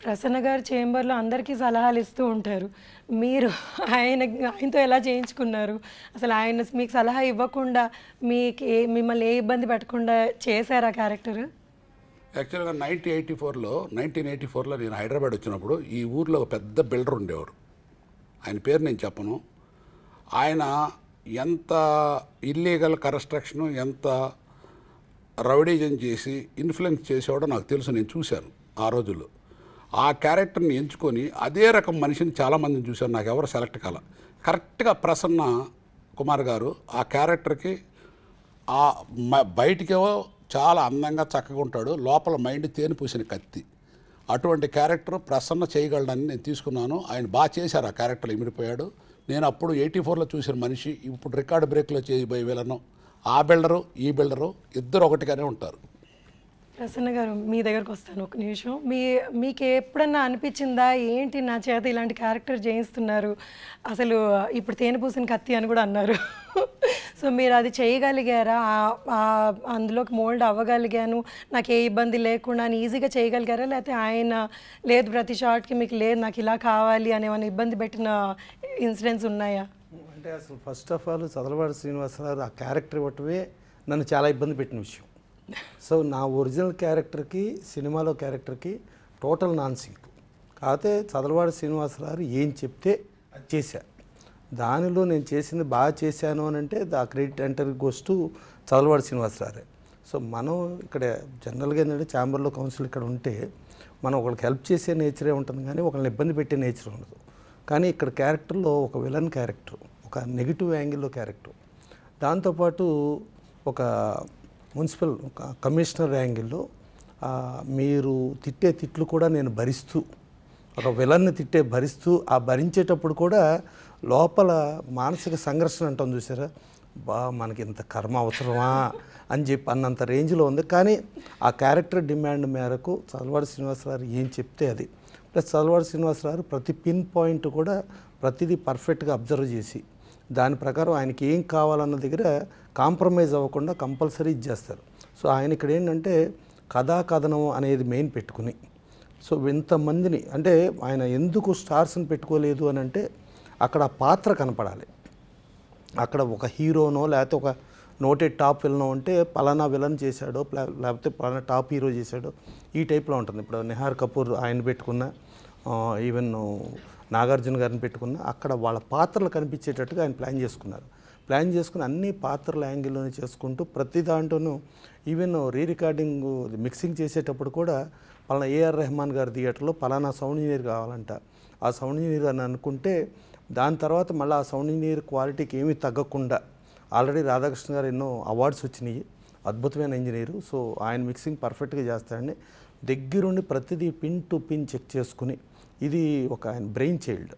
ప్రసన్న గారు చేంబర్‌లో అందరికీ సలహాలు ఇస్తూ ఉంటారు. మీరు ఆయనతో ఎలా చేయించుకున్నారు? అసలు ఆయన మీకు సలహా ఇవ్వకుండా మిమ్మల్ని ఏ ఇబ్బంది పెట్టకుండా చేసారా క్యారెక్టర్? యాక్చువల్‌గా 1984లో నేను హైదరాబాద్ వచ్చినప్పుడు ఈ ఊర్లో ఒక పెద్ద బిల్డర్ ఉండేవారు. ఆయన పేరు నేను చెప్పను. ఆయన ఎంత ఇల్లీగల్ కన్‌స్ట్రక్షన్, ఎంత రౌడీజం చేసి ఇన్‌ఫ్లుయెన్స్ చేసేవాడో నాకు తెలుసు. నేను చూశాను ఆ రోజుల్లో. ఆ క్యారెక్టర్‌ని ఎంచుకొని అదే రకం మనిషిని చాలామందిని చూశాను. నాకు ఎవరు సెలెక్ట్ కాల. కరెక్ట్‌గా ప్రసన్న కుమార్ గారు ఆ క్యారెక్టర్‌కి బయటికేమో చాలా అందంగా చక్కగా ఉంటాడు, లోపల మైండ్ తేనె పూసిన కత్తి. అటువంటి క్యారెక్టర్ ప్రసన్న చేయగలడని నేను తీసుకున్నాను. ఆయన బాగా చేశారు. ఆ క్యారెక్టర్ ఇమిడిపోయాడు. నేను అప్పుడు 84లో చూసిన మనిషి ఇప్పుడు రికార్డ్ బ్రేక్లో చేయబోయే విలను. ఆ బిల్డరు ఈ బిల్డరు ఇద్దరు ఒకటిగానే ఉంటారు. ప్రసన్న గారు మీ దగ్గరకు వస్తాను ఒక నిమిషం. మీకు ఎప్పుడన్నా అనిపించిందా ఏంటి నా చేత ఇలాంటి క్యారెక్టర్ చేయిస్తున్నారు, అసలు ఇప్పుడు తేనె పూసిన కత్తి అని కూడా అన్నారు. సో మీరు అది చేయగలిగారా? అందులోకి మోల్డ్ అవ్వగలిగాను, నాకు ఏ ఇబ్బంది లేకుండా అని ఈజీగా చేయగలిగారా? లేకపోతే ఆయన లేదు ప్రతి షాట్కి మీకు లేదు నాకు ఇలా కావాలి అని ఏమైనా ఇబ్బంది పెట్టిన ఇన్సిడెంట్స్ ఉన్నాయా? అంటే అసలు ఫస్ట్ ఆఫ్ ఆల్ చదలవాడి శ్రీనివాసరావు ఆ క్యారెక్టర్ ఇవ్వటమే నన్ను చాలా ఇబ్బంది పెట్టిన విషయం. సో నా ఒరిజినల్ క్యారెక్టర్కి సినిమాలో క్యారెక్టర్కి టోటల్ నాన్ సింక్. కాకపోతే చదలవాడి శ్రీనివాసరావు ఏం చెప్తే అది చేశా. దానిలో నేను చేసింది బాగా చేశాను అని అంటే the credit entire goes to Chadalavadi Srinivasarao. So మనం ఇక్కడ జనరల్గా ఏంటంటే ఛాంబర్లో కౌన్సిల్ ఇక్కడ ఉంటే మనం ఒకరికి హెల్ప్ చేసే నేచరే ఉంటుంది కానీ ఒకరిని ఇబ్బంది పెట్టే నేచర్ ఉండదు. కానీ ఇక్కడ క్యారెక్టర్లో ఒక విలన్ క్యారెక్టర్, ఒక నెగిటివ్ యాంగిల్లో క్యారెక్టర్, దాంతోపాటు ఒక మున్సిపల్ ఒక కమిషనర్ యాంగిల్లో మీరు తిట్టే తిట్లు కూడా నేను భరిస్తూ, ఒక విలన్ని భరిస్తూ ఆ భరించేటప్పుడు కూడా లోపల మానసిక సంఘర్షణ అంటాం చూసారా, మనకి ఇంత కర్మ అవసరమా అని చెప్పి అన్నంత రేంజ్లో ఉంది. కానీ ఆ క్యారెక్టర్ డిమాండ్ మేరకు చదలవాడి శ్రీనివాసరావు ఏం చెప్తే అది, ప్లస్ చదలవాడి శ్రీనివాసరావు ప్రతి పిన్ పాయింట్ కూడా ప్రతిదీ పర్ఫెక్ట్గా అబ్జర్వ్ చేసి దాని ప్రకారం ఆయనకి ఏం కావాలన్న దగ్గర కాంప్రమైజ్ అవ్వకుండా కంపల్సరీ ఇచ్చేస్తారు. సో ఆయన ఇక్కడ ఏంటంటే కథాకథనం అనేది మెయిన్ పెట్టుకుని, సో ఇంతమందిని అంటే ఆయన ఎందుకు స్టార్స్ని పెట్టుకోలేదు అని అంటే అక్కడ పాత్ర కనపడాలి. అక్కడ ఒక హీరోనో లేకపోతే ఒక నోటెడ్ టాప్ విలనో అంటే పలానా విలన్ చేశాడో లేకపోతే పలానా టాప్ హీరో చేశాడో ఈ టైప్లో ఉంటుంది. ఇప్పుడు నిహార్ కపూర్ ఆయన పెట్టుకున్న, ఈవెన్ నాగార్జున గారిని పెట్టుకున్న, అక్కడ వాళ్ళ పాత్రలు కనిపించేటట్టుగా ఆయన ప్లాన్ చేసుకుని అన్ని పాత్రల యాంగిల్లోనే చేసుకుంటూ ప్రతి దాంట్లోనూ ఈవెన్ రికార్డింగ్ మిక్సింగ్ చేసేటప్పుడు కూడా పలానా ఏఆర్ రెహమాన్ గారి థియేటర్లో పలానా సౌండ్ ఇంజనీర్ కావాలంట, ఆ సౌండ్ ఇంజనీర్ అని అనుకుంటే దాని తర్వాత మళ్ళీ ఆ సౌండ్ ఇంజనీర్ క్వాలిటీకి ఏమీ తగ్గకుండా ఆల్రెడీ రాధాకృష్ణ గారు ఎన్నో అవార్డ్స్ వచ్చినాయి, అద్భుతమైన ఇంజనీరు. సో ఆయన మిక్సింగ్ పర్ఫెక్ట్గా చేస్తాడండి. దగ్గరుండి ప్రతిదీ పిన్ టు పిన్ చెక్ చేసుకుని ఇది ఒక ఆయన బ్రెయిన్ చైల్డ్.